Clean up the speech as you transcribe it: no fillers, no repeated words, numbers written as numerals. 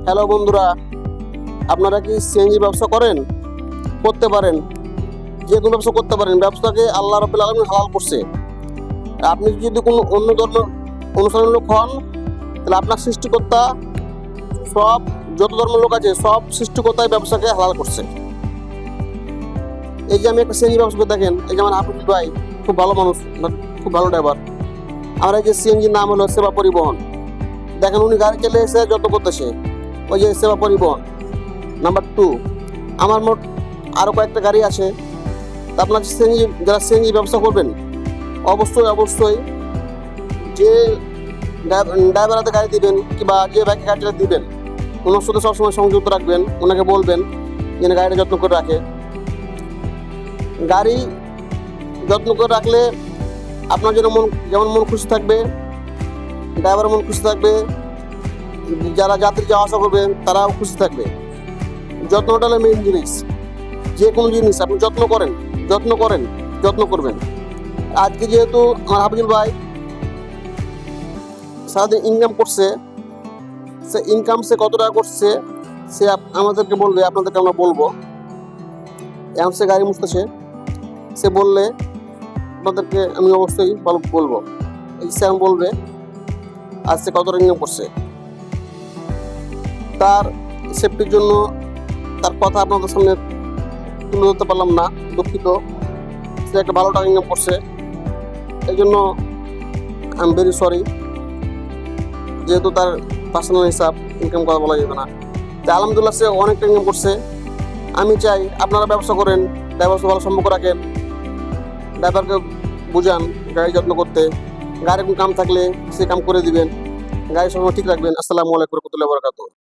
Hello বন্ধুরা, আপনারা কি সিএনজি ব্যবসা করেন? করতে পারেন, যে কোনো ব্যবসা করতে পারেন। ব্যবসাকে আল্লাহ রাব্বুল আলামিন হালাল করছে। আপনি যদি কোনো অন্য ধর্মের অনুসরণের লোক হন, তাহলে আপনার সৃষ্টিকর্তা সব, যত ধর্মের লোক আছে সব সৃষ্টিকর্তাই ব্যবসাকে হালাল করছে। এই যে আমি একটা সিএনজি ব্যবসা করে, দেখেন এই যে আমার হাফিজ ভাই খুব ভালো মানুষ, খুব ভালো ড্রাইভার। আমার এই যে সিএনজির নাম হলো সেবা পরিবহন। দেখেন উনি গাড়ি চালিয়ে এসে যত্ন করতেছে, ওই যে সেবা পরিবহন। নাম্বার 2, আমার মোট আরও কয়েকটা গাড়ি আছে। তা আপনার সিএনজি, যারা সিএনজি ব্যবসা করবেন, অবশ্যই অবশ্যই যে ড্রাইভার হাতে গাড়ি দিবেন কিংবা যে বাইকে গাড়িটা দিবেন, ওনার সাথে সবসময় সংযুক্ত রাখবেন। ওনাকে বলবেন যেন গাড়িটা যত্ন করে রাখে। গাড়ি যত্ন করে রাখলে আপনার জন্য যেমন মন খুশি থাকবে, ড্রাইভারের মন খুশি থাকবে, যারা যাত্রী যাওয়া আসা করবেন তারাও খুশি থাকবে। যত্নটা হলো মেইন জিনিস। যে কোনো জিনিস আপনি যত্ন করবেন। আজকে যেহেতু আমার হাফিজুল ভাই সারাদিন ইনকাম করছে, সে ইনকাম সে কত টাকা করছে সে আমাদেরকে বলবে, আপনাদেরকে আমরা বলবো। এখন সে গাড়ি মুছতেছে, সে বললে আপনাদেরকে আমি অবশ্যই বলবো। সে এখন বলবে আর সে কত টাকা ইনকাম করছে। তার সেফটির জন্য তার কথা আপনাদের সামনে তুলে ধরতে পারলাম না, দুঃখিত। সে একটা ভালো টাকা ইনকাম করছে, এই জন্য আই এম ভেরি সরি। যেহেতু তার পার্সোনাল হিসাব ইনকাম করা বলা যাবে না। তাই আলহামদুলিল্লাহ সে অনেকটা ইনকাম করছে। আমি চাই আপনারা ব্যবসা করেন, ড্রাইভার ভালো সম্পর্ক রাখেন, ড্রাইভারকে বুঝান গাড়ি যত্ন করতে। গাড়ির কোনো কাম থাকলে সে কাম করে দিবেন, গাড়ি সবসময় ঠিক রাখবেন। আসসালামু আলাইকুম ওয়া রাহমাতুল্লাহি ওয়া বারাকাতুহু।